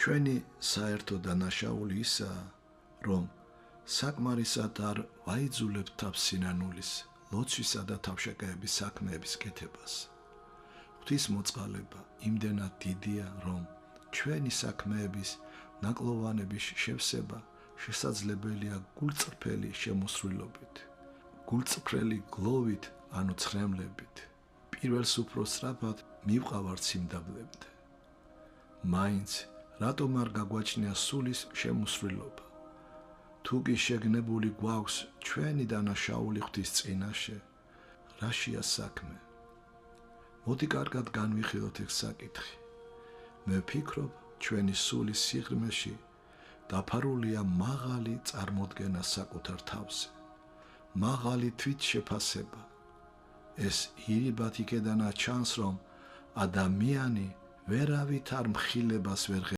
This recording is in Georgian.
ჩვენი საერთო დანაშაული ისაა, რომ საკმარისად არ ვაიძულებთ თავს სინანულის, ლოცვისა და თავშეკავების საქმეების კეთებას. ღვთისმოწყალება იმდენად დიდია, რომ ჩვენი საქმეების ნაკლოვანების შევსება შესაძლებელია გულწრფელი შემოსრულობით, გულწრფელი გლოვით, ანუ ცხრემლებით. პირველს უფრო სწრაფად მივყავართ სიმდაბლემდე. მაინც რატომ არ გაგვაჩნია სულის შემოსრულობა? თუ კი შეგნებული გვაქვს ჩვენი დანაშაული ღვთის წინაშე, რაშია საქმე? მოდი კარგად განვიხილოთ ეს საკითხი. მე ვფიქრობ, ჩვენი სულის სიღრმეში დაფარულია მაღალი წარმოდგენა საკუთარ თავზე, მაღალი თვითშეფასება. ეს ირიბად იქედანა ჩანს, რომ ადამიანი ვერავით არ მხილებას ვერ